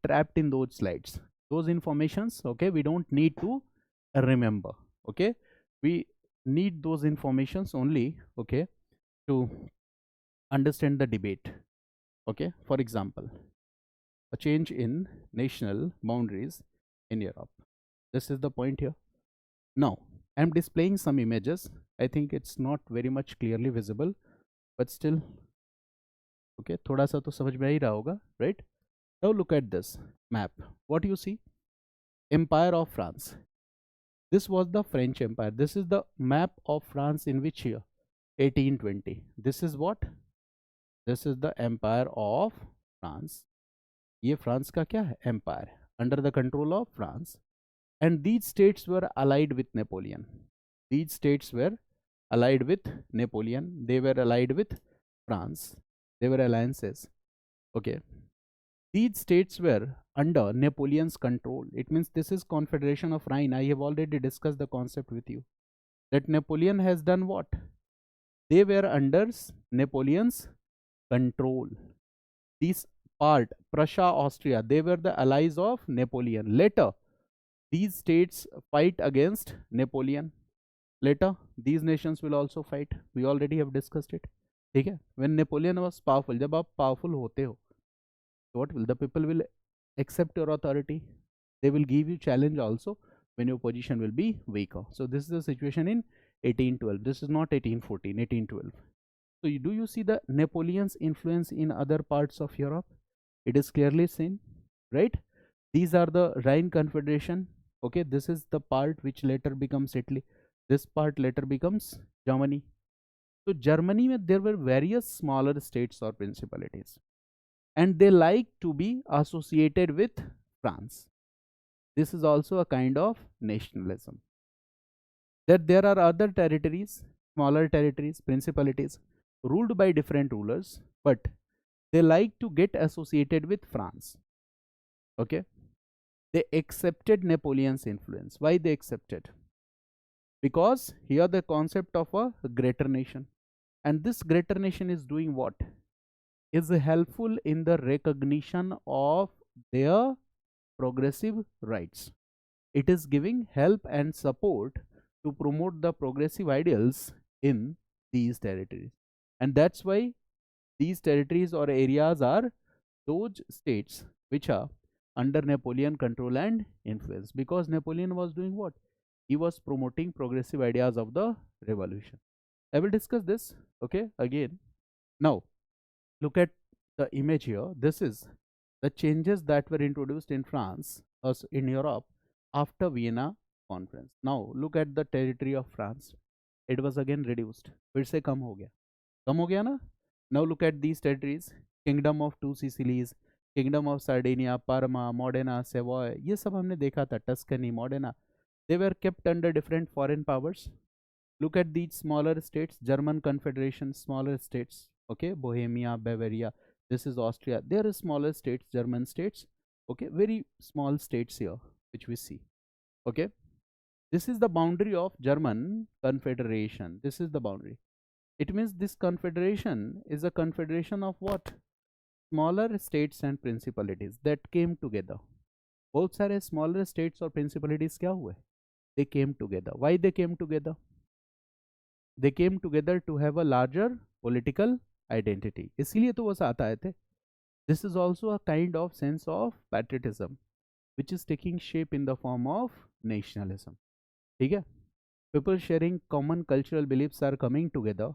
trapped in those slides. Those informations, okay, we don't need to remember. Okay, we need those informations only, okay, to understand the debate. Okay, for example, a change in national boundaries in Europe. This is the point here. Now I'm displaying some images. I think it's not very much clearly visible, but still, okay, thoda sa to samajh mein aa hi raha hoga, right? Now look at this map. What you see? Empire of France. This was the French Empire. This is the map of France in which year? 1820. This is what? This is the Empire of France. ये France का क्या है? Empire under the control of France. And these states were allied with Napoleon. These states were allied with Napoleon. They were allied with France. They were alliances. Okay. These states were under Napoleon's control. It means this is Confederation of Rhine. I have already discussed the concept with you. That Napoleon has done what? They were under Napoleon's control. This part, Prussia, Austria, they were the allies of Napoleon. Later, these states fight against Napoleon. Later, these nations will also fight. We already have discussed it. Okay? When Napoleon was powerful, जब आप powerful होते हो, what will the people will accept your authority? They will give you challenge also when your position will be weaker. So this is the situation in 1812. This is not 1814, 1812. So do you see the Napoleon's influence in other parts of Europe? It is clearly seen, right? These are the Rhine Confederation. Okay, this is the part which later becomes Italy. This part later becomes Germany. So Germany, there were various smaller states or principalities, and they like to be associated with France. This is also a kind of nationalism. That there are other territories, smaller territories, principalities ruled by different rulers, but they like to get associated with France. Okay, they accepted Napoleon's influence. Why they accepted? Because here the concept of a greater nation, and this greater nation is doing what? Is helpful in the recognition of their progressive rights. It is giving help and support to promote the progressive ideals in these territories, and that's why these territories or areas are those states which are under Napoleon control and influence, because Napoleon was doing what? He was promoting progressive ideas of the revolution. I will discuss this, okay, again. Now look at the image here. This is the changes that were introduced in France or in Europe after Vienna conference. Now look at the territory of France. It was again reduced. फिर से कम हो गया ना? Now look at these territories. Kingdom of Two Sicilies, Kingdom of Sardinia, Parma, Modena, Savoy. ये सब हमने देखा था. Tuscany, Modena. They were kept under different foreign powers. Look at these smaller states. German Confederation, smaller states. Okay, Bohemia, Bavaria. This is Austria. There are smaller states, German states. Okay, very small states here which we see. Okay, this is the boundary of German Confederation. This is the boundary. It means this confederation is a confederation of what? Smaller states and principalities that came together. बहुत सारे smaller states or principalities क्या हुए? They came together. Why they came together? They came together to have a larger political identity. इसलिए तो वो साथ आए थे. This is also a kind of sense of patriotism which is taking shape in the form of nationalism. ठीक है? People sharing common cultural beliefs are coming together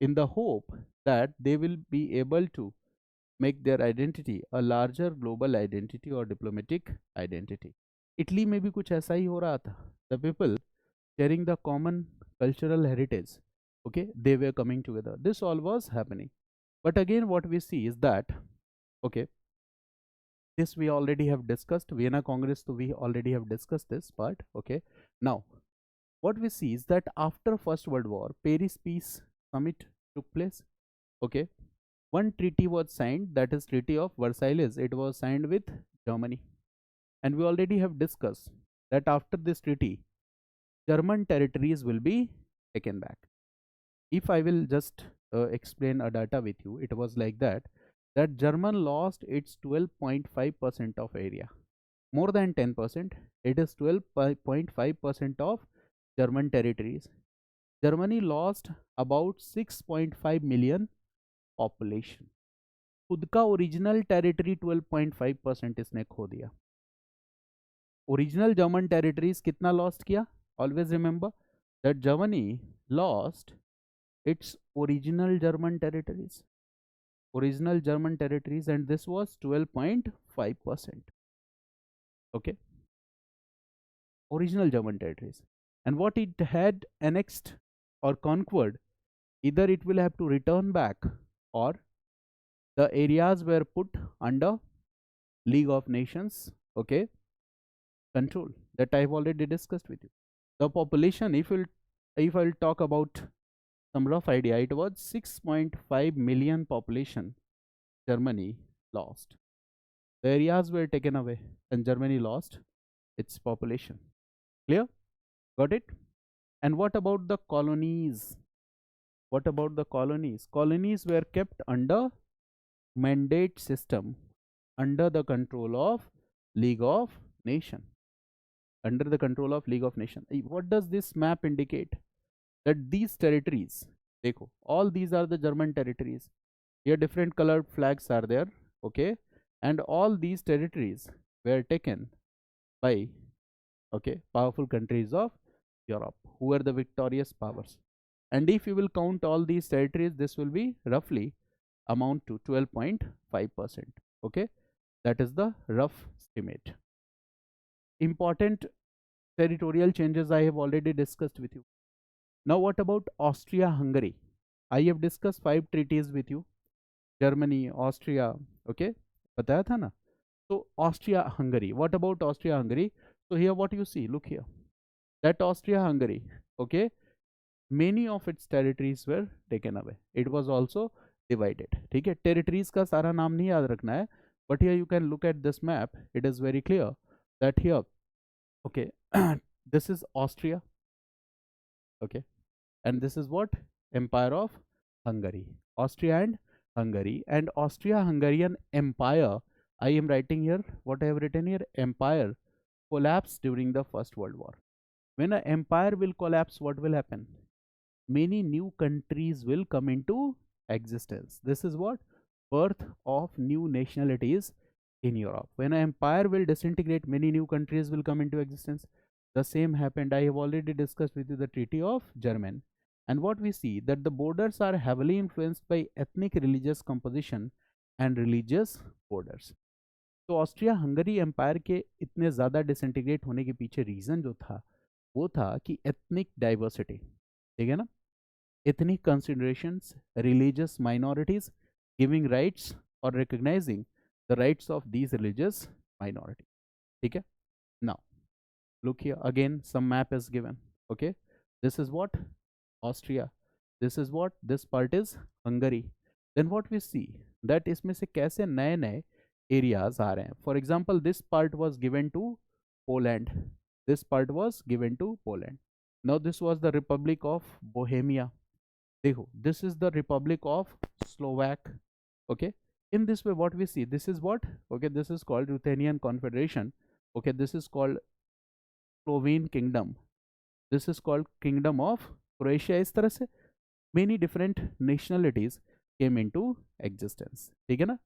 in the hope that they will be able to make their identity a larger global identity or diplomatic identity. Italy में भी कुछ ऐसा ही हो रहा था. The people sharing the common cultural heritage, okay, they were coming together. This all was happening. But again what we see is that, okay, this we already have discussed. Vienna Congress, so we already have discussed this part. Okay, now what we see is that after First World War, Paris Peace Summit took place. Okay, one treaty was signed, that is Treaty of Versailles. It was signed with Germany, and we already have discussed that after this treaty, German territories will be taken back. If I will just explain a data with you, it was like that that German lost its 12.5% of area, more than 10%. It is 12.5% of German territories. Germany lost about 6.5 million population. खुद का original territory 12.5% इसने खो दिया. Original German territories कितना lost किया? Always remember that Germany lost its original German territories. Original German territories, and this was 12.5%. Okay, original German territories. And what it had annexed or conquered, either it will have to return back or the areas were put under League of Nations, okay, control. That I've already discussed with you. The population, if I'll talk about some rough idea, it was 6.5 million population Germany lost. The areas were taken away and Germany lost its population. Clear? Got it? And what about the colonies? What about the colonies? Colonies were kept under mandate system, under the control of League of Nations. Under the control of League of Nations. What does this map indicate? That these territories, dekho, all these are the German territories. Here different colored flags are there, okay, and all these territories were taken by, okay, powerful countries of Europe, who were the victorious powers. And if you will count all these territories, this will be roughly amount to 12.5%. Okay, that is the rough estimate. Important territorial changes I have already discussed with you. Now what about Austria-Hungary? I have discussed 5 treaties with you. Germany, Austria, okay, बताया था ना. So Austria-Hungary. What about Austria-Hungary? So here what you see, look here. That Austria-Hungary, okay, many of its territories were taken away. It was also divided. ठीक है, territories का सारा नाम नहीं याद रखना है, but here you can look at this map. It is very clear that here, okay, this is Austria, okay, and this is what? Empire of Hungary. Austria and Hungary, and Austria-Hungarian Empire, I am writing here, what I have written here, empire collapsed during the First World War. When an empire will collapse, what will happen? Many new countries will come into existence. This is what? Birth of new nationalities in Europe. When an empire will disintegrate, many new countries will come into existence. The same happened. I have already discussed with you the Treaty of Versailles. And what we see, that the borders are heavily influenced by ethnic religious composition and religious borders. तो Austria Hungary empire के इतने ज़्यादा disintegrate होने के पीछे reason जो था वो था कि एथनिक डाइवर्सिटी, ठीक है ना, ethnic considerations, religious minorities, giving rights or recognizing the rights of these religious minorities. Okay, now look here again, some map is given. Okay, this is what? Austria. This is what? This part is Hungary. Then what we see, that इसमें से कैसे नए नए areas आ रहे हैं. For example, this part was given to Poland. This part was given to Poland. Now this was the Republic of Bohemia. देखो, this is the Republic of Slovak. Okay, in this way what we see, this is what? Okay, this is called Ruthenian Confederation. Okay, this is called Slovene Kingdom. This is called Kingdom of Croatia. इस तरह से many different nationalities came into existence. ठीक है ना.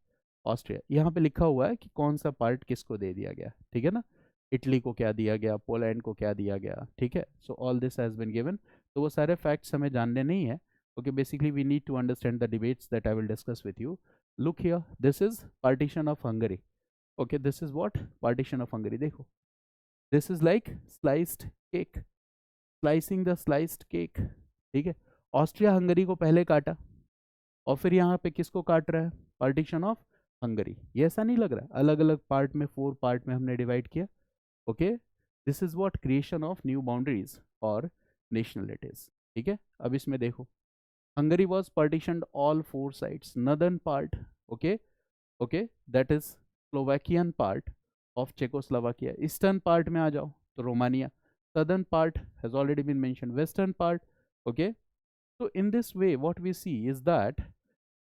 Austria, यहाँ पे लिखा हुआ है कि कौन सा पार्ट किसको दे दिया गया, ठीक है ना, इटली को क्या दिया गया, पोलैंड को क्या दिया गया, ठीक है. So all this has been given. तो वो सारे फैक्ट्स हमें जानने नहीं है. Okay, basically we need to understand the debates that I will discuss with you. Look here, this is partition of Hungary. Okay, this is what? Partition of Hungary. देखो, this is like sliced cake, slicing the sliced cake. ठीक है, Austria Hungary को पहले काटा और फिर यहाँ पे किसको काट रहा है? Partition of Hungary. ये ऐसा नहीं लग रहा है? अलग अलग पार्ट में, 4 पार्ट में हमने डिवाइड किया. Okay, this is what? Creation of new boundaries और नेशनलिटीज. ठीक है, अब इसमें देखो, Hungary was partitioned all 4 sides. Northern part, okay, that is Slovakian part of Czechoslovakia. Eastern part में आ जाओ तो Romania. Southern part has already been mentioned. Western part, okay. So in this way, what we see is that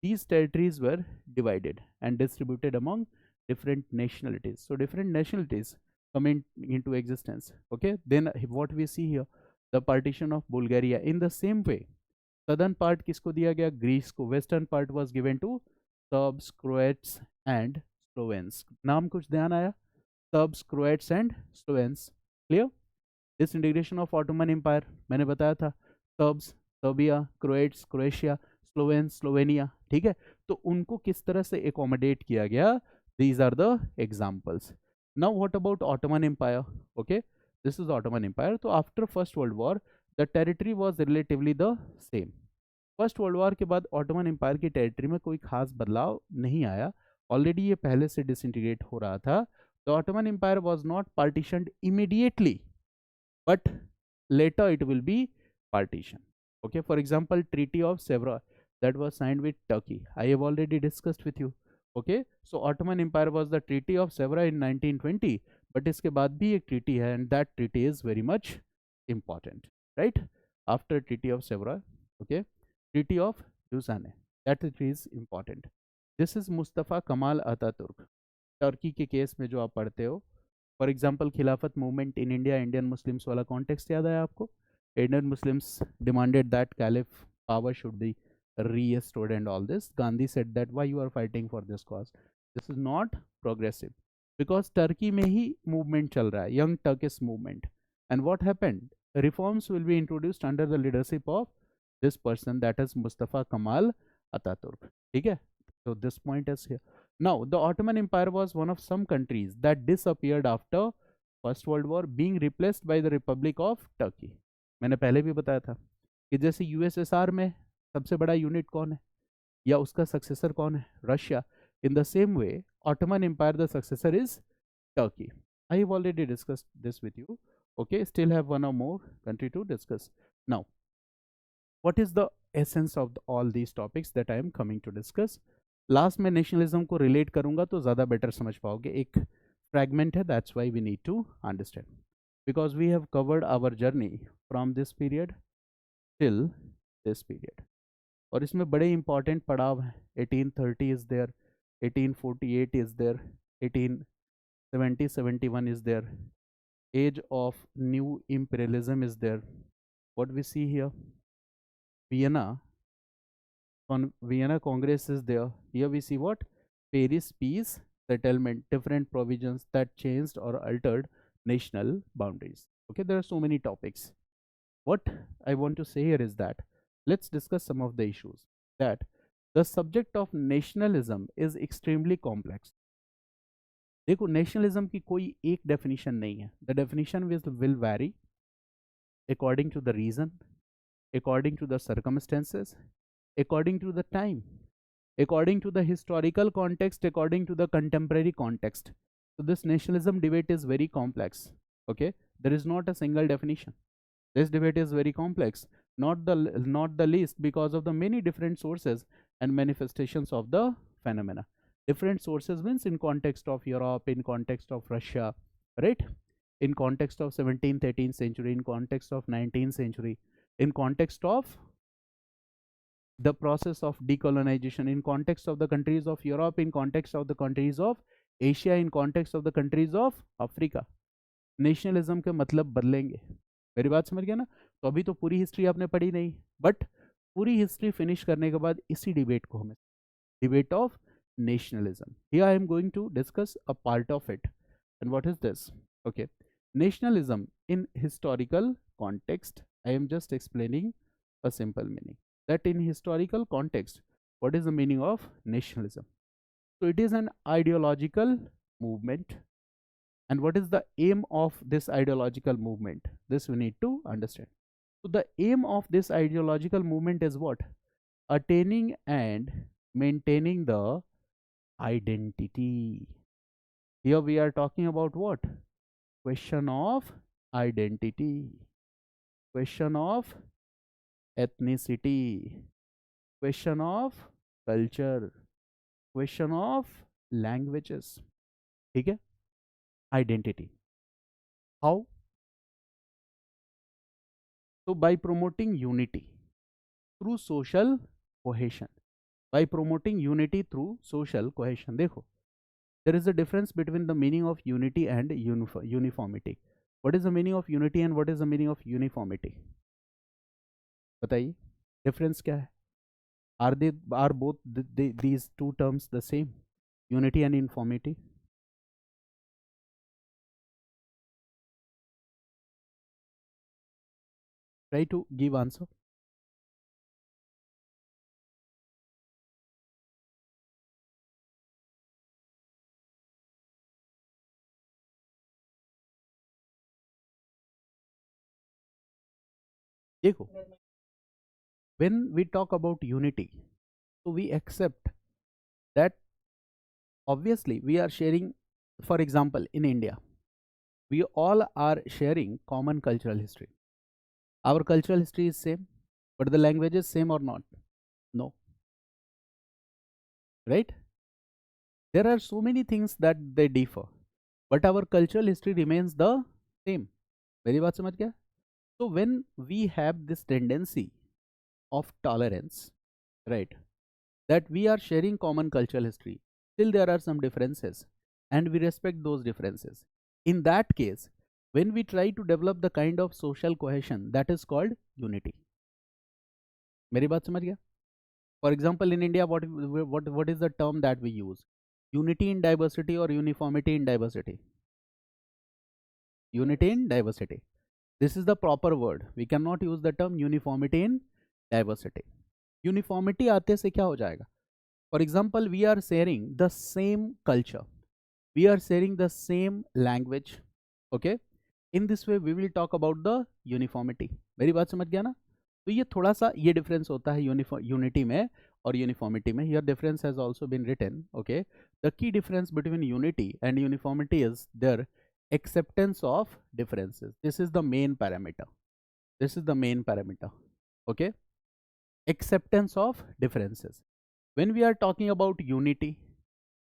these territories were divided and distributed among different nationalities. So different nationalities come into existence. Okay, then what we see here, the partition of Bulgaria. In the same way, southern part किसको दिया गया? Greece को. Western part was given to Serbs, Croats and Slovenes. नाम कुछ ध्यान आया? Serbs, Croats and Slovenes. Clear? Disintegration of Ottoman Empire मैंने बताया था. Serbs, Serbia, Croats, Croatia, Slovenes, Slovenia. ठीक है, तो उनको किस तरह से accommodate किया गया? These are the examples. Now what about Ottoman Empire? Okay, this is Ottoman Empire. तो after First World War the territory was relatively the same. First world war के बाद ऑटोमन एम्पायर की टेरिटरी में कोई खास बदलाव नहीं आया. ऑलरेडी ये पहले से डिसइंटीग्रेट हो रहा था. The Ottoman empire was not partitioned immediately, but later it will be partition. Okay, for example, Treaty of Sevres that was signed with Turkey, I have already discussed with you. Okay, so Ottoman Empire was the Treaty of Sevres in 1920, but इसके बाद भी एक treaty है, and that treaty is very much important, right? After Treaty of Sevres, okay, Treaty of Versailles, that is important. This is Mustafa Kemal Atatürk. Turkey के case में जो आप पढ़ते हो, फॉर एग्जाम्पल खिलाफत movement in India, Indian Muslims वाला context याद है आपको? Indian Muslims demanded that caliph power should be restored and all this. Gandhi said that why you are fighting for this cause? This is not progressive because Turkey में ही movement चल रहा है, young Turkish movement. And what happened? Reforms will be introduced under the leadership of this person, that is Mustafa Kemal Atatürk. ठीक है, so this point is here. Now the Ottoman Empire was one of some countries that disappeared after First World War, being replaced by the Republic of Turkey. मैंने पहले भी बताया था कि जैसे USSR में सबसे बड़ा यूनिट कौन है या उसका सक्सेसर कौन है? Russia. In the same way Ottoman empire the successor is Turkey. I have already discussed this with you. Okay, still have one or more country to discuss. Now, what is the essence of all these topics that I am coming to discuss? Last में nationalism को relate करूंगा तो ज़्यादा better समझ पाओगे. एक fragment है, that's why we need to understand, because we have covered our journey from this period till this period. और इसमें बड़े इंपॉर्टेंट पड़ाव हैं. 1830 is there, 1848 is there, 1870-71 is there, age of new imperialism is there. What we see here, Vienna Congress is there. Here we see what? Paris Peace Settlement, different provisions that changed or altered national boundaries. Okay, there are so many topics. What I want to say here is that let's discuss some of the issues. That the subject of nationalism is extremely complex. देखो, nationalism की कोई एक definition नहीं है. The definition will vary according to the reason, according to the circumstances, according to the time, according to the historical context, according to the contemporary context. So this nationalism debate is very complex. Okay, there is not a single definition. This debate is very complex, not the least because of the many different sources and manifestations of the phenomena. Different sources means in context of Europe, in context of Russia, right? In context of 17th, 18th century, in context of 19th century, in context of the process of decolonization, in context of the countries of Europe, in context of the countries of Asia, in context of the countries of Africa. Nationalism के मतलब बदलेंगे. मेरी बात समझ गया ना? तो अभी तो पूरी हिस्ट्री आपने पढ़ी नहीं, बट पूरी हिस्ट्री फिनिश करने के बाद इसी डिबेट को हमें, debate of nationalism, here I am going to discuss a part of it. And what is this? Okay, nationalism in historical context, I am just explaining a simple meaning, that in historical context, what is the meaning of nationalism? So it is an ideological movement. And what is the aim of this ideological movement? This we need to understand. So the aim of this ideological movement is what? Attaining and maintaining the identity. Here we are talking about what? Question of identity, question of ethnicity, question of culture, question of languages. ठीक है? Identity. How? So by promoting unity through social cohesion. by promoting unity through social cohesion. देखो, there is a difference between the meaning of unity and uniformity. What is the meaning of unity and what is the meaning of uniformity? बताइए, difference क्या है? Are both these two terms the same? Unity and uniformity? Try to give answer. देखो, when we talk about unity, so we accept that obviously we are sharing, for example, in India, we all are sharing common cultural history. Our cultural history is same, but the language is same or not? No, right? There are so many things that they differ, but our cultural history remains the same. मेरी बात समझ गया? So when we have this tendency of tolerance, right, that we are sharing common cultural history, still there are some differences and we respect those differences. In that case, when we try to develop the kind of social cohesion, that is called unity. मेरी बात समझ गया? For example, in India, what is the term that we use? Unity in diversity or uniformity in diversity? Unity in diversity. This is the proper word. We cannot use the term uniformity in diversity. Uniformity आते से क्या हो जाएगा? For example, we are sharing the same culture. We are sharing the same language. Okay? In this way, we will talk about the uniformity. मेरी बात समझ गया ना? तो ये थोड़ा सा ये डिफरेंस होता है यूनिटी में और यूनिफॉर्मिटी में. Here difference has also been written. Okay? The key difference between unity and uniformity is their acceptance of differences. This is the main parameter. This is the main parameter. Okay? Acceptance of differences. When we are talking about unity,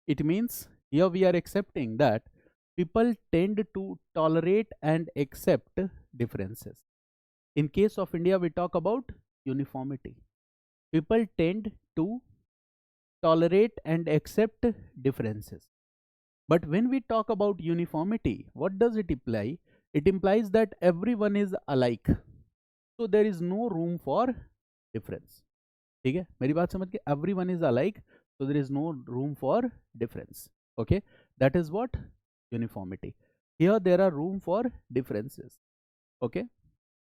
it means here we are accepting that people tend to tolerate and accept differences. In case of India, we talk about uniformity. People tend to tolerate and accept differences. But when we talk about uniformity, what does it imply? It implies that everyone is alike. So there is no room for difference. ठीक है, मेरी बात समझ के? Everyone is alike, so there is no room for difference. Okay, that is what uniformity. Here there are room for differences. Okay,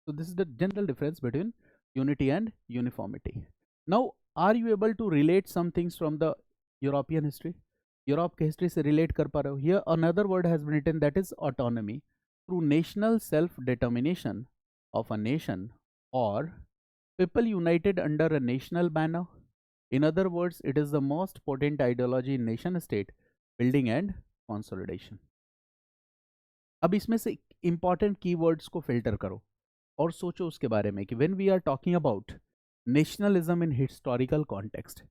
so this is the general difference between unity and uniformity. Now, are you able to relate some things from the European history? Europe के history से relate कर पा रहे हो? Here another word has been written, that is autonomy. Through national self determination of a nation or people united under a national banner. In other words, it is the most potent ideology in nation state building and consolidation. अब इसमें से important keywords को filter करो और सोचो उसके बारे में कि when we are talking about nationalism in historical context.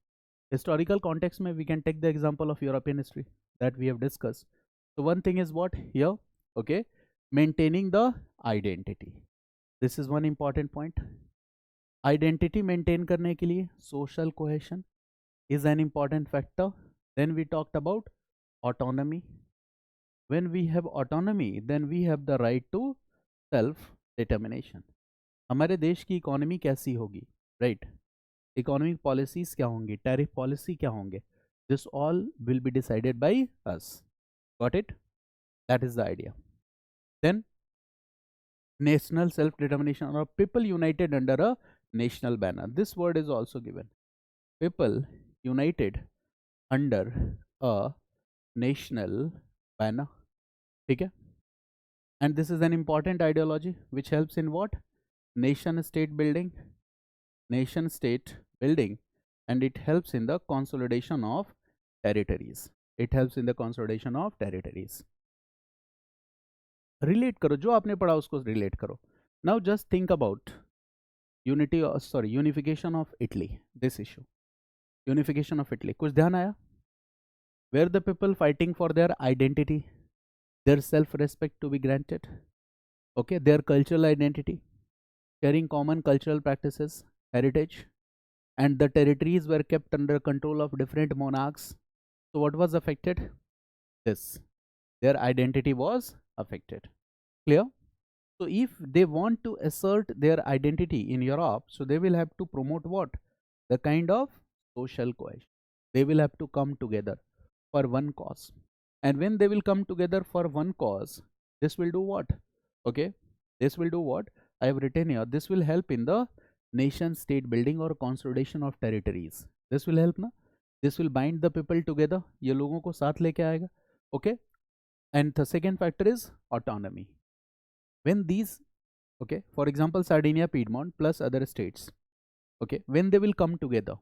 Historical context mein we can take the example of European history that we have discussed. So one thing is what here? Okay, maintaining the identity. This is one important point. Identity maintain करने के लिए social cohesion is an important factor. Then we talked about autonomy. When we have autonomy, then we have the right to self determination. हमारे देश की economy कैसी होगी, right? Economic policies क्या होंगी, टैरिफ पॉलिसी क्या होंगे, this all will be decided by us. Got it? That is the idea. Then national self determination or people united under a national banner. This word is also given. People united under a national banner. ठीक है? And this is an important ideology which helps in what? Nation state building. Nation state building, and it helps in the consolidation of territories. It helps in the consolidation of territories. Relate करो, जो आपने पढ़ा उसको relate करो. Now just think about unification of Italy. This issue, unification of Italy. कुछ ध्यान आया? Where the people fighting for their identity, their self-respect to be granted. Okay, their cultural identity, sharing common cultural practices, heritage, and the territories were kept under control of different monarchs. So what was affected? This. Their identity was affected. Clear? So if they want to assert their identity in Europe, so they will have to promote what? The kind of social cohesion. They will have to come together for one cause. And when they will come together for one cause, this will do what? Okay, this will do what? I have written here, this will help in the nation state building or consolidation of territories. This will help na? This will bind the people together. ये लोगों को साथ लेके आएगा. Okay, and the second factor is autonomy. When these, okay, for example Sardinia, Piedmont plus other states, okay, when they will come together,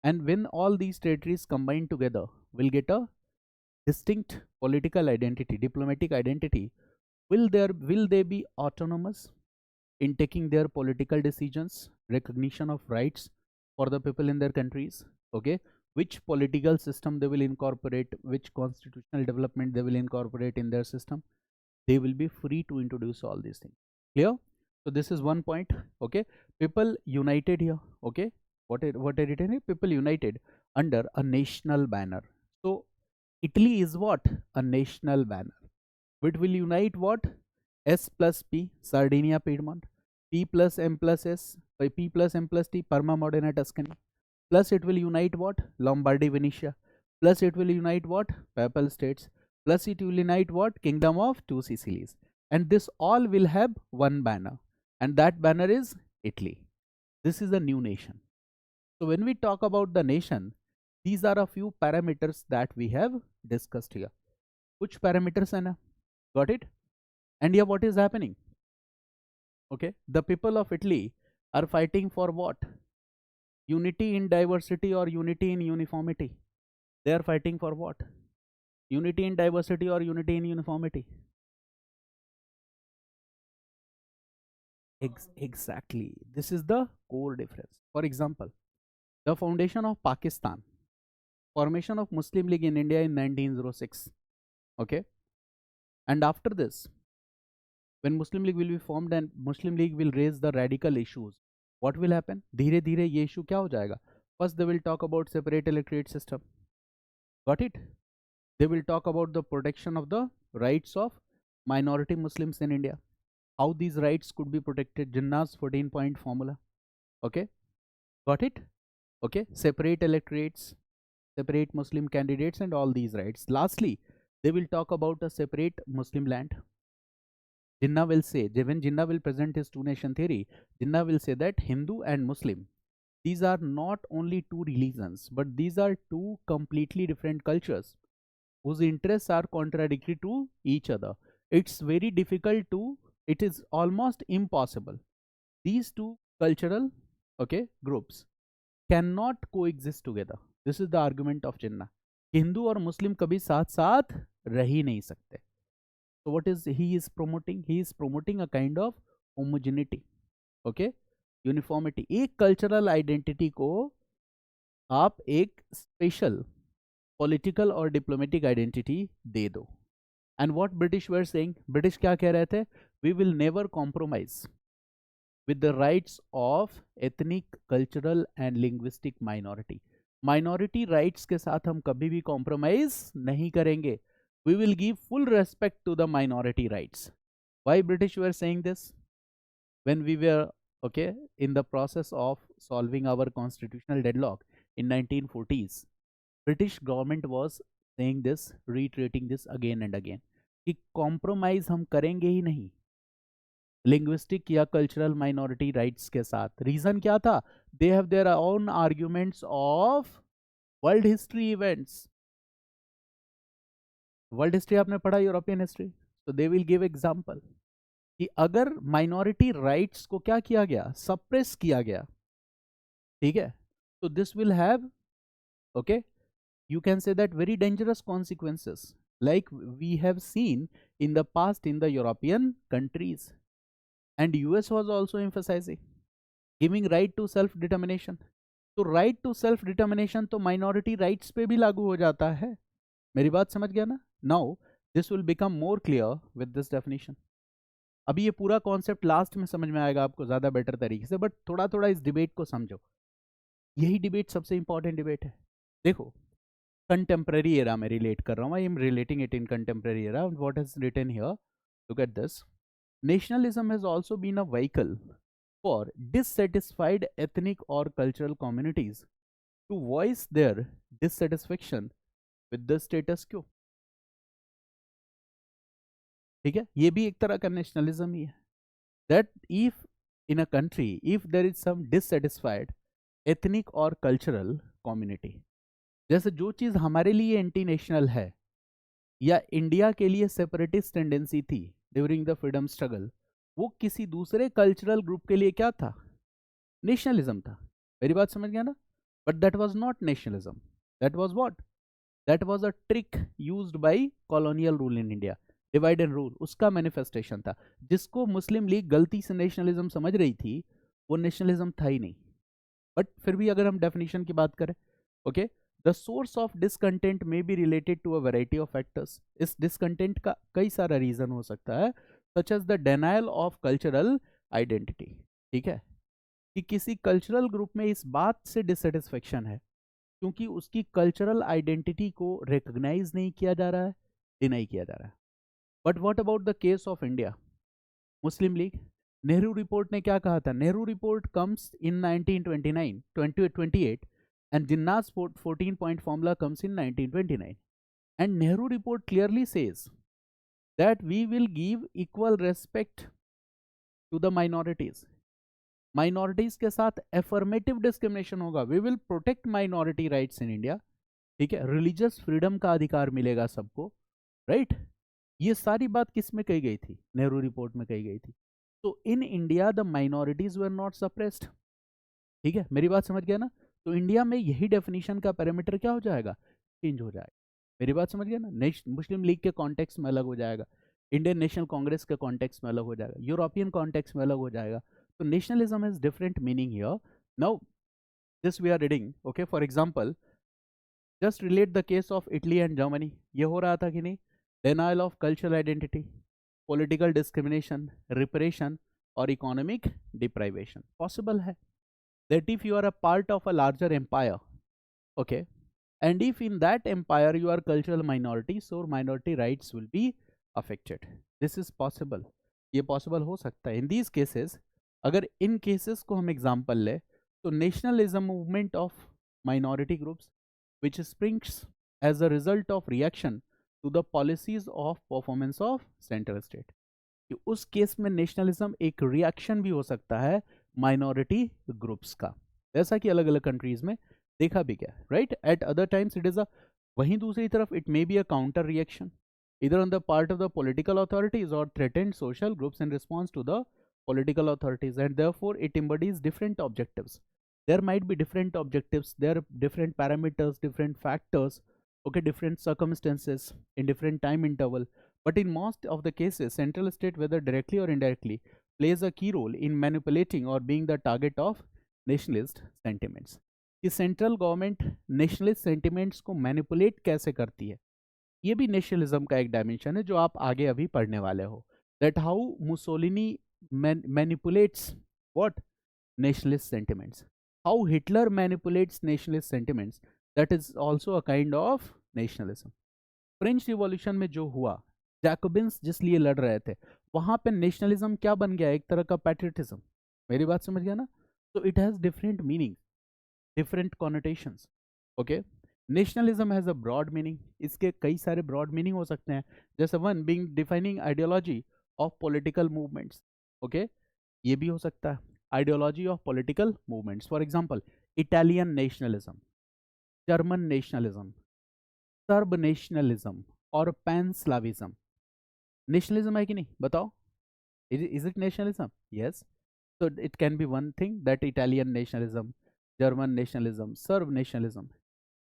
and when all these territories combine together, will get a distinct political identity, diplomatic identity. Will they be autonomous in taking their political decisions, recognition of rights for the people in their countries? Okay, which political system they will incorporate, which constitutional development they will incorporate in their system? They will be free to introduce all these things. Clear? So this is one point. Okay, people united here. Okay, what I written here? People united under a national banner. So Italy is what? A national banner. It will unite what? S plus P, Sardinia, Piedmont. P plus M plus S, P plus M plus T, Parma, Modena, Tuscany. Plus it will unite what? Lombardy, Venetia. Plus it will unite what? Papal States. Plus it will unite what? Kingdom of Two Sicilies. And this all will have one banner. And that banner is Italy. This is a new nation. So when we talk about the nation, these are a few parameters that we have discussed here. Which parameters, Anna? Got it? And here what is happening? Okay, the people of Italy are fighting for what? Unity in diversity or unity in uniformity? They are fighting for what? Unity in diversity or unity in uniformity? Exactly. This is the core difference. For example, the foundation of Pakistan, formation of Muslim League in India in 1906. Okay, and after this, when Muslim League will be formed and Muslim League will raise the radical issues, what will happen? धीरे धीरे ये issue क्या हो जाएगा? First they will talk about separate electorate system. Got it? They will talk about the protection of the rights of minority Muslims in India. How these rights could be protected. Jinnah's 14-point formula. Okay, got it? Okay, separate electorates, separate Muslim candidates and all these rights. Lastly, they will talk about a separate Muslim land. Jinnah will say, when Jinnah will present his two-nation theory, Jinnah will say that Hindu and Muslim, these are not only two religions, but these are two completely different cultures whose interests are contradictory to each other. It's very difficult to, it is almost impossible. These two cultural, okay, groups cannot coexist together. This is the argument of Jinnah. Hindu और मुस्लिम कभी साथ साथ रह ही नहीं सकते. So what is he is promoting? He is promoting a kind of homogeneity, okay, uniformity. एक cultural identity को आप एक special political और diplomatic identity दे दो. And what British were saying? British क्या कह रहे थे? We will never compromise with the rights of ethnic, cultural and linguistic minority. Minority rights के साथ हम कभी भी compromise नहीं करेंगे. We will give full respect to the minority rights. Why British were saying this? When we were, okay, in the process of solving our constitutional deadlock in 1940s, British government was saying this, reiterating this again and again, कि compromise हम करेंगे ही नहीं linguistic या cultural minority rights के साथ. Reason क्या था? They have their own arguments of world history events. World history आपने पढ़ा, यूरोपियन हिस्ट्री, तो दे विल गिव एग्जांपल कि अगर माइनॉरिटी राइट्स को क्या किया गया, सप्रेस किया गया, ठीक है, तो this will have, okay, you can say that very dangerous consequences like we have seen in the past in the European countries, and US was also emphasizing giving right to self determination. तो right to self determination तो minority rights पे भी लागू हो जाता है. मेरी बात समझ गया ना? Now this will become more clear with this definition. अभी ये पूरा कॉन्सेप्ट लास्ट में समझ में आएगा आपको ज्यादा बेटर तरीके से, बट थोड़ा थोड़ा इस डिबेट को समझो. यही डिबेट सबसे इंपॉर्टेंट डिबेट है। देखो, कंटेम्प्रेरी एरा में रिलेट कर रहा हूँ, I am relating it in contemporary era, what is written here, look at this, nationalism has also been a vehicle for dissatisfied ethnic or cultural communities to voice their dissatisfaction with the status quo। ठीक है, ये भी एक तरह का nationalism ही है। That if in a country if there is some dissatisfied ethnic और कल्चरल कम्युनिटी, जैसे जो चीज हमारे लिए एंटी नेशनल है या इंडिया के लिए सेपरेटिस्ट टेंडेंसी थी ड्यूरिंग द फ्रीडम स्ट्रगल, वो किसी दूसरे कल्चरल ग्रुप के लिए क्या था, नेशनलिज्म था। मेरी बात समझ गया ना? But that was not nationalism, that was what, that was a trick used by colonial rule in India, divide and rule, उसका मैनिफेस्टेशन था। जिसको मुस्लिम लीग गलती से नेशनलिज्म समझ रही थी, वो नेशनलिज्म था ही नहीं। बट फिर भी अगर हम डेफिनेशन की बात करें, okay, the source of discontent may be related to a variety of factors. इस डिसकंटेंट का कई सारा रीजन हो सकता है, such as the denial of cultural identity. ठीक है, कि किसी कल्चरल ग्रुप में इस बात से डिससेटिस्फेक्शन है क्योंकि उसकी कल्चरल आइडेंटिटी को रिकॉग्नाइज नहीं किया जा रहा है, डिनाई किया जा रहा है। But what about the case of India, Muslim league, Nehru report ने क्या कहा था? Nehru report comes in 1929 2028 and Jinnah's 14-point formula comes in 1929, and Nehru report clearly says that we will give equal respect to the minorities, minorities के साथ affirmative discrimination होगा, we will protect minority rights in India। ठीक है, religious freedom का अधिकार मिलेगा सबको, right? ये सारी बात किस में कही गई थी? नेहरू रिपोर्ट में कही गई थी। तो in India the minorities were not suppressed. ठीक है, मेरी बात समझ गया ना? तो इंडिया में यही डेफिनेशन का पैरामीटर क्या हो जाएगा, चेंज हो जाएगा। मेरी बात समझ गया ना? मुस्लिम लीग के कॉन्टेक्स्ट में अलग हो जाएगा, इंडियन नेशनल कांग्रेस के कॉन्टेक्स्ट में अलग हो जाएगा, यूरोपियन कॉन्टेक्स्ट में अलग हो जाएगा। तो nationalism has different meaning here. Now this we are reading, okay, for example just relate the case of Italy and Germany. ये हो रहा था कि नहीं? Denial of cultural identity, political discrimination, repression और इकोनॉमिक डिप्राइवेशन पॉसिबल है। That if you are a part of a larger empire, okay, and if in that empire you are cultural minority, so minority rights will be affected, this is possible, ये possible हो सकता है। in these cases, अगर इन cases को हम example ले, तो nationalism movement of minority groups which springs as a result of reaction to the policies of performance of central state, कि उस केस में नेशनलिज्म एक रिएक्शन भी हो सकता है माइनॉरिटी ग्रुप्स का, जैसा कि अलग अलग कंट्रीज में देखा भी गया, right? Eight other times it is a, वहीं दूसरी तरफ it may be a counter reaction either on the part of the political authorities or threatened social groups in response to the political authorities, and therefore it embodies different objectives. There might be different objectives, there are different parameters, different factors, okay, different circumstances in different time interval, but in most of the cases central state, whether directly or indirectly, plays a key role in manipulating or being the target of nationalist sentiments। कि central government nationalist sentiments को manipulate कैसे करती है, ये भी nationalism का एक dimension है जो आप आगे अभी पढ़ने वाले हो। That how Mussolini manipulates what, nationalist sentiments, how Hitler manipulates nationalist sentiments, that is also a kind of nationalism। French revolution में जो हुआ, जैकोबिन्स जिस लिए लड़ रहे थे, वहां पे नेशनलिज्म क्या बन गया, एक तरह का पैट्रियटिज्म। मेरी बात समझ गया ना? तो it has different meaning, different connotations, okay. Nationalism has a broad meaning, इसके कई सारे ब्रॉड मीनिंग हो सकते हैं, जैसे one being defining ideology of political movements, okay, ये भी हो सकता है ideology of political movements. For example Italian nationalism, German nationalism, Serb nationalism और पैन स्लाविज्म नेशनलिज्म है कि नहीं, बताओ? Is it nationalism? Yes. So it can be one thing, that Italian nationalism, German nationalism, Serb nationalism.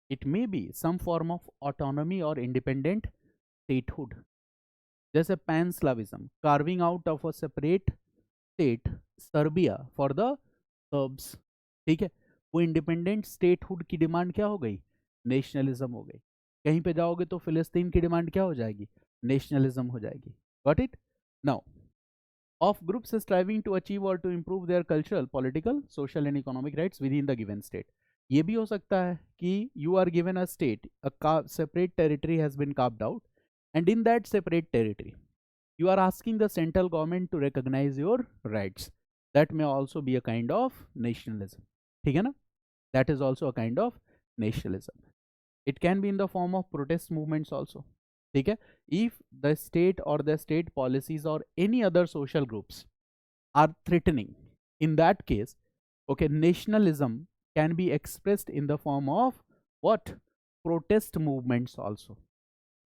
It may be some form of autonomy or independent statehood. जैसे pan Slavism, carving out of a separate state, Serbia for the Serbs। ठीक है, वो independent statehood की demand क्या हो गई, nationalism हो गई। कहीं पे जाओगे तो फिलिस्तीन की डिमांड क्या हो जाएगी, नेशनलिज्म हो जाएगी। Got it? Now of groups striving to achieve or to improve their cultural, political, social and economic rights within the given state। ये भी हो सकता है कि you are given a state, a separate territory has been carved out, and in that separate territory you are asking the central government to recognize your rights. That may also be a kind of nationalism. ठीक है ना? That is also a kind of nationalism. It can be in the form of protest movements also. ठीक है? If the state or the state policies or any other social groups are threatening, in that case, okay, nationalism can be expressed in the form of what? Protest movements also.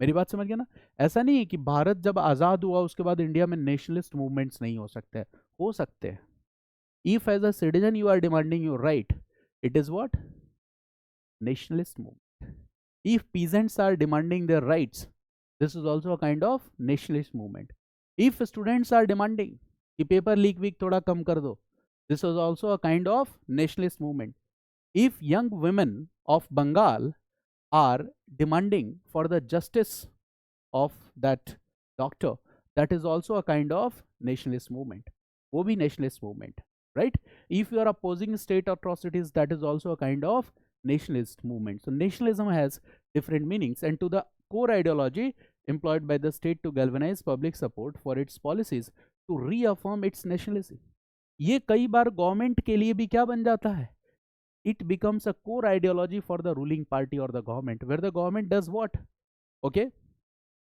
मेरी बात समझ गया ना? ऐसा नहीं है कि भारत जब आजाद हुआ उसके बाद इंडिया में नेशनलिस्ट मूवमेंट्स नहीं हो सकते हैं. If as a citizen you are demanding your right, it is what? Nationalist movement. If peasants are demanding their rights, this is also a kind of nationalist movement. If students are demanding कि paper leak week थोड़ा कम कर दो, this is also a kind of nationalist movement. If young women of Bengal are demanding for the justice of that doctor, that is also a kind of nationalist movement. वो भी nationalist movement, right? If you are opposing state atrocities, that is also a kind of nationalist movement. So nationalism has different meanings, and to the core ideology employed by the state to galvanize public support for its policies to reaffirm its nationalism. ये कई बार government के लिए भी क्या बन जाता है? It becomes a core ideology for the ruling party or the government, where the government does what? Okay,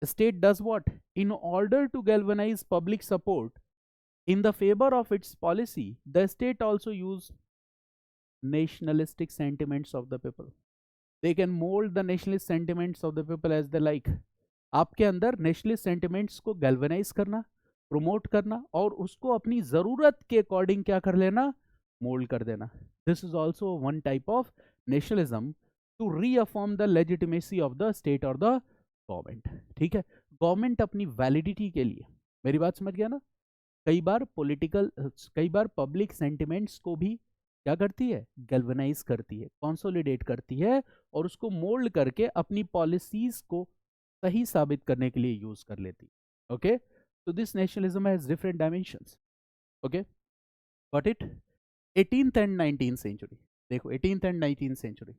the state does what? In order to galvanize public support in the favor of its policy, the state also use nationalistic sentiments of the people. They can mold the nationalist sentiments of the people as they like. आपके अंदर nationalist sentiments को galvanise करना, promote करना और उसको अपनी जरूरत के अकॉर्डिंग क्या कर लेना? मोल्ड कर देना. This is also one type of nationalism to reaffirm the legitimacy of the state और द गवर्नमेंट. ठीक है? गवर्नमेंट अपनी वैलिडिटी के लिए, मेरी बात समझ गया ना, कई बार पब्लिक सेंटिमेंट्स को भी क्या करती है? गैल्वेनाइज करती है, कंसोलिडेट करती है और उसको मोल्ड करके अपनी पॉलिसीज को सही साबित करने के लिए यूज कर लेती. Okay, so this nationalism has different dimensions. Okay, got it? 18th and 19th century, देखो 18th and 19th century,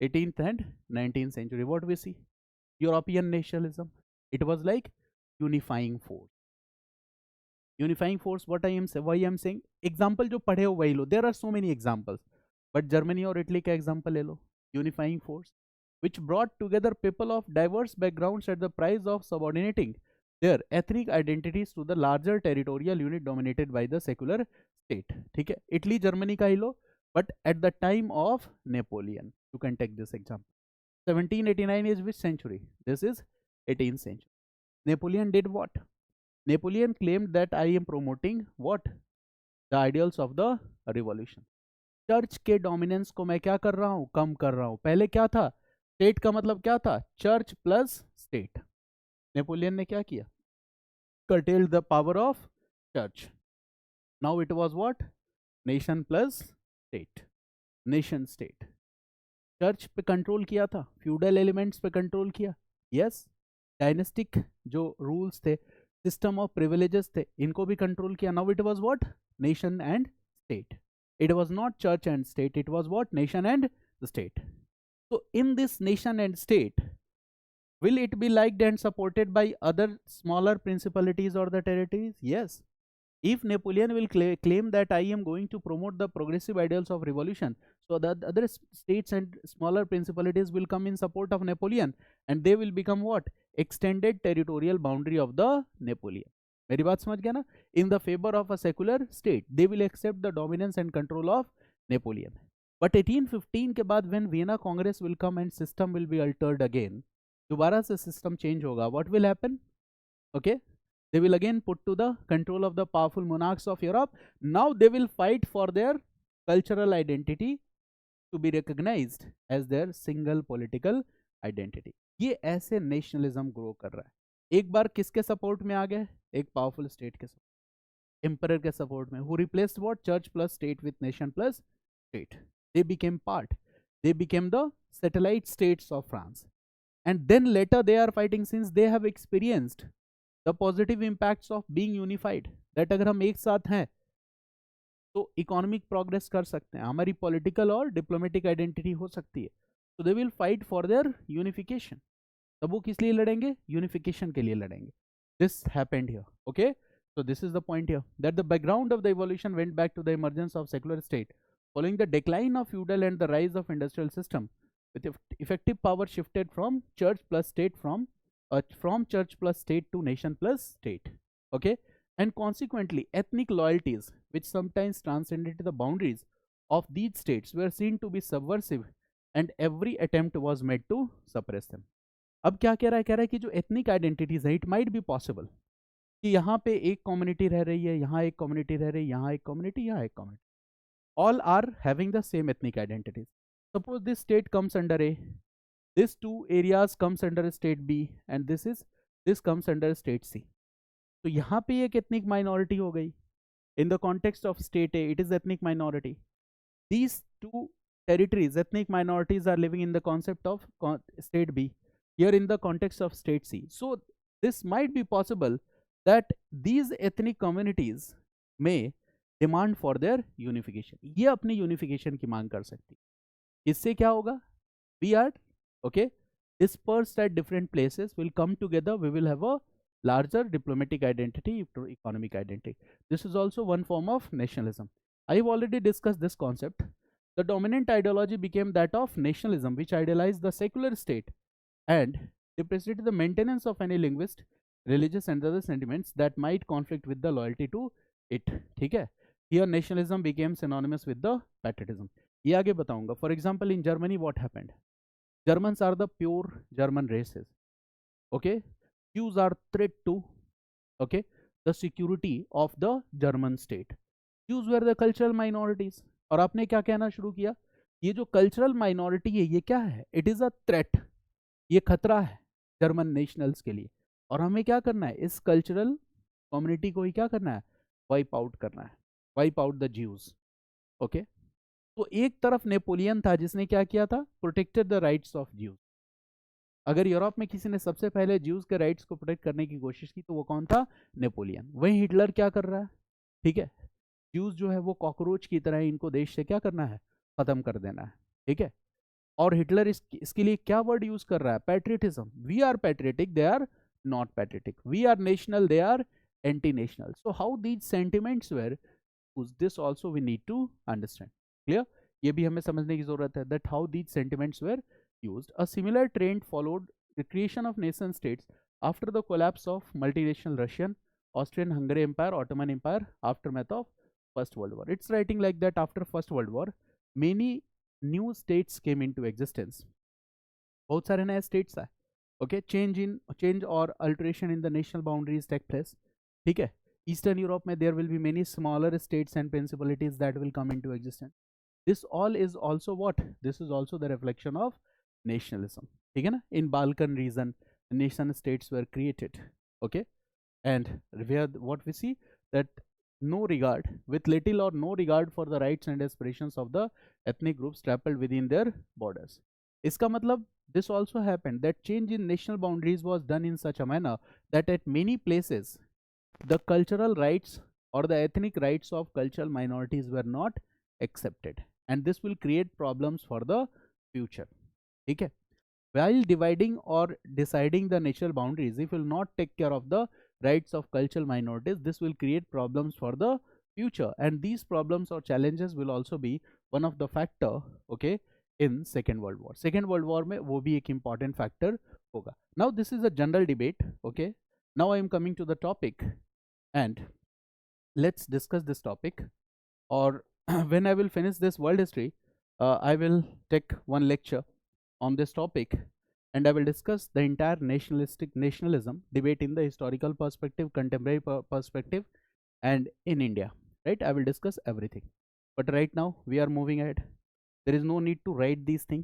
18th and 19th century, what we see? European nationalism. It was like unifying force. Unifying force, what I am saying, why I am saying, example जो पढ़े हो वही लो. There are so many examples, but Germany और Italy का example ले लो. Unifying force which brought together people of diverse backgrounds at the price of subordinating their ethnic identities to the larger territorial unit dominated by the secular state. ठीक है? Italy, Germany का ही लो, but at the time of Napoleon, you can take this example. 1789 is which century? This is 18th century. Napoleon did what? Napoleon claimed that I am promoting what? The ideals of the revolution. Church के dominance को मैं क्या कर रहा हूं? कम कर रहा हूं. पहले क्या था? स्टेट का मतलब क्या था? Church plus state. नेपोलियन ने क्या किया? curtailed the power of church. Now it was what? Nation plus state. Nation state. Church पे कंट्रोल किया था, फ्यूडल एलिमेंट्स पे कंट्रोल किया. यस, डायनेस्टिक जो रूल्स थे, सिस्टम ऑफ प्रिविलेजेस थे, इनको भी कंट्रोल किया. Now it was what? Nation and state. It was not church and state, it was what? Nation and the state. So in this nation and state, will it be liked and supported by other smaller principalities or the territories? Yes. If Napoleon will claim that I am going to promote the progressive ideals of revolution, so the other states and smaller principalities will come in support of Napoleon, and they will become what? Extended territorial boundary of the Napoleon. मेरी बात समझ गया ना? In the favour of a secular state, they will accept the dominance and control of Napoleon. But 1815 के बाद when Vienna Congress will come and system will be altered again, दोबारा से system change होगा. What will happen? Okay, they will again put to the control of the powerful monarchs of Europe. Now they will fight for their cultural identity to be recognised as there single political identity. ये ऐसे nationalism grow कर रहा है. एक बार किसके support में आ गए? एक पावरफुल स्टेट के सपोर्ट, एम्परर के सपोर्ट में, who replaced what? Church plus state with nation plus state. They became part, they became the satellite states of France, and then later they are fighting since they have experienced the positive impacts of being unified, that अगर हम एक साथ हैं तो economic progress कर सकते हैं, हमारी पॉलिटिकल और डिप्लोमेटिक आइडेंटिटी हो सकती है. तो दे will fight for there unification. तब वो किस लिए लड़ेंगे? यूनिफिकेशन के लिए लड़ेंगे. This happened here. Okay, so this is the point here, that the background of the evolution went back to the emergence of secular state following the decline of feudal and the rise of industrial system, with effective power shifted from church plus state, from church plus state to nation plus state. Okay, and consequently ethnic loyalties which sometimes transcended the boundaries of these states were seen to be subversive, and every attempt was made to suppress them. अब क्या कह रहा है कि जो ethnic identities है, it might be possible कि यहाँ पे एक कम्युनिटी रह रही है, यहाँ एक कम्युनिटी रह रही है, यहाँ एक कम्युनिटी, यहाँ एक community, all are having the same ethnic identities. Suppose this state comes under A, this two areas comes under state B, and this comes under state C. तो यहाँ पे एक ethnic minority हो गई. In the context of state A, it is ethnic minority. These two territories, ethnic minorities, are living in the concept of state B. Here in the context of state C. So this might be possible that these ethnic communities may demand for their unification. ये अपनी unification की मांग कर सकती है. इससे क्या होगा? We are okay dispersed at different places, will come together, we will have a larger diplomatic identity, economic identity. This is also one form of nationalism. I have already discussed this concept. The dominant ideology became that of nationalism, which idealized the secular state and represented the maintenance of any linguist, religious and other sentiments that might conflict with the loyalty to it. ठीक है, here nationalism became synonymous with the patriotism. ये आगे बताऊंगा. For example, in Germany what happened? Germans are the pure German races. Okay, Jews are threat to okay the security of the German state. Jews were the cultural minorities. और आपने क्या कहना शुरू किया? ये जो कल्चरल माइनॉरिटी है, ये क्या है? इट इज अ थ्रेट, ये खतरा है जर्मन नेशनल्स के लिए. और हमें क्या करना है? इस कल्चरल कम्युनिटी को ही क्या करना है? वाइप आउट करना है, wipe out the Jews. Okay, तो एक तरफ नेपोलियन था जिसने क्या किया था? Protected the rights of Jews. अगर यूरोप में किसी ने सबसे पहले ज्यूज के राइट्स को प्रोटेक्ट करने की कोशिश की तो वो कौन था? नेपोलियन. वहीं हिटलर क्या कर रहा है? ठीक है, ज्यूज जो है वो कॉकरोच की तरह, इनको देश से क्या करना है? खत्म कर देना है. ठीक है, और हिटलर इसके लिए क्या वर्ड यूज कर रहा है? Patriotism. We are patriotic, they are not patriotic. We are national, they are anti national. So how these sentiments were used, this also we need to understand. Clear? ये भी हमें समझने की जरूरत है, that how these sentiments were used. A similar trend followed the creation of nation states after the collapse of multinational Russian, Austrian-Hungary Empire, Ottoman Empire, aftermath of First World War. It's writing like that after First World War, many new states came into existence. बहुत सारे नए states आए. Okay, change or alteration in the national boundaries take place. ठीक है, Eastern Europe में there will be many smaller states and principalities that will come into existence. This all is also what? This is also the reflection of nationalism. ठीक है ना? In Balkan region, nation states were created. Okay, and where what we see that no regard, with little or no regard for the rights and aspirations of the ethnic groups traveled within their borders. इसका मतलब this also happened that change in national boundaries was done in such a manner that at many places the cultural rights or the ethnic rights of cultural minorities were not accepted, and this will create problems for the future. ठीक है, while dividing or deciding the natural boundaries, if will not take care of the rights of cultural minorities, this will create problems for the future, and these problems or challenges will also be one of the factor okay in Second World War. Second World War में वो भी एक important factor होगा. Now this is a general debate. Okay, now I am coming to the topic and let's discuss this topic. Or when I will finish this world history, I will take one lecture on this topic, and I will discuss the entire nationalism debate in the historical perspective, contemporary perspective, and in India. Right? I will discuss everything. But right now we are moving ahead. There is no need to write these things.